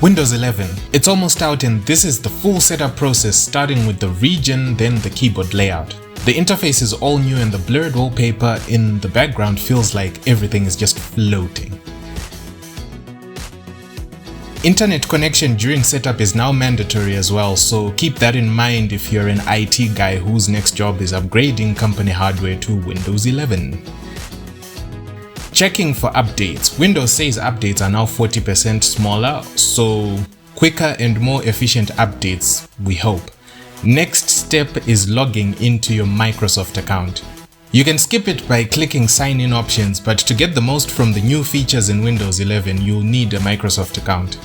Windows 11. It's almost out, and this is the full setup process, starting with the region, then the keyboard layout. The interface is all new and the blurred wallpaper in the background feels like everything is just floating. Internet connection during setup is now mandatory as well, so keep that in mind if you're an IT guy whose next job is upgrading company hardware to Windows 11. Checking for updates. Windows says updates are now 40% smaller, so quicker and more efficient updates, we hope. Next step is logging into your Microsoft account. You can skip it by clicking sign in options, but to get the most from the new features in Windows 11, you'll need a Microsoft account.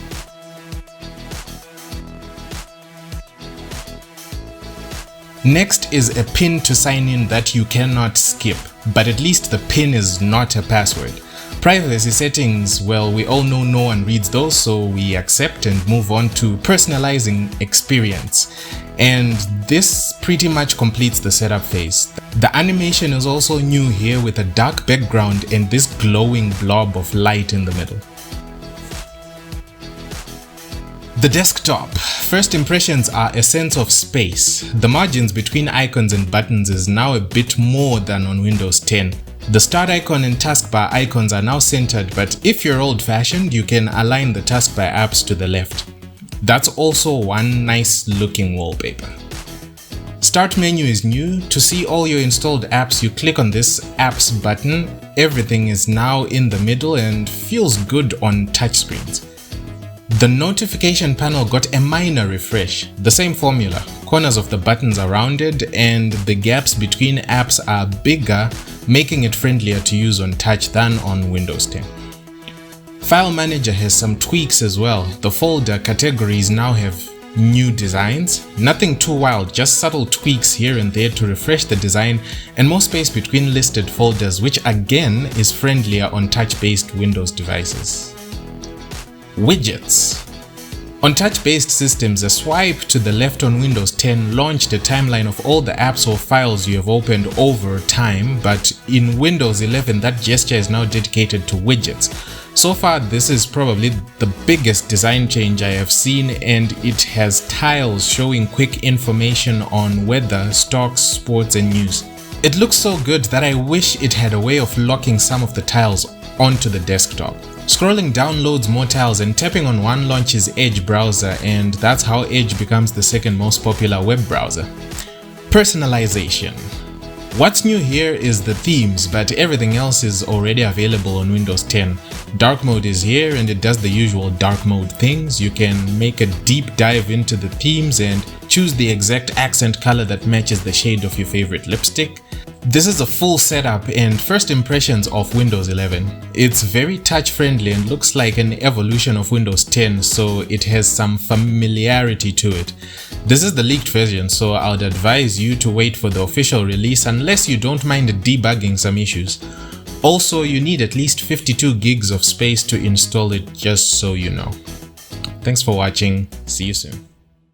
Next is a PIN to sign in that you cannot skip, but at least the PIN is not a password. Privacy settings, well, we all know no one reads those, so we accept and move on to personalizing experience. And this pretty much completes the setup phase. The animation is also new here with a dark background and this glowing blob of light in the middle. The desktop. First impressions are a sense of space. The margins between icons and buttons is now a bit more than on Windows 10. The start icon and taskbar icons are now centered, but if you're old-fashioned, you can align the taskbar apps to the left. That's also one nice looking wallpaper. Start menu is new. To see all your installed apps, you click on this apps button. Everything is now in the middle and feels good on touchscreens. The notification panel got a minor refresh. The same formula. Corners of the buttons are rounded and the gaps between apps are bigger, making it friendlier to use on touch than on Windows 10. File Manager has some tweaks as well. The folder categories now have new designs. Nothing too wild, just subtle tweaks here and there to refresh the design and more space between listed folders, which again is friendlier on touch-based Windows devices. Widgets. On touch-based systems, a swipe to the left on Windows 10 launched a timeline of all the apps or files you have opened over time, but in Windows 11 that gesture is now dedicated to widgets. So far, this is probably the biggest design change I have seen, and it has tiles showing quick information on weather, stocks, sports and news. It looks so good that I wish it had a way of locking some of the tiles onto the desktop. Scrolling down loads more tiles and tapping on one launches Edge browser, and that's how Edge becomes the second most popular web browser. Personalization. What's new here is the themes, but everything else is already available on Windows 10. Dark mode is here and it does the usual dark mode things. You can make a deep dive into the themes and choose the exact accent color that matches the shade of your favorite lipstick. This is a full setup and first impressions of Windows 11. It's very touch friendly and looks like an evolution of Windows 10, so it has some familiarity to it. This is the leaked version, so I would advise you to wait for the official release unless you don't mind debugging some issues. Also, you need at least 52 gigs of space to install it, just so you know. Thanks for watching. See you soon.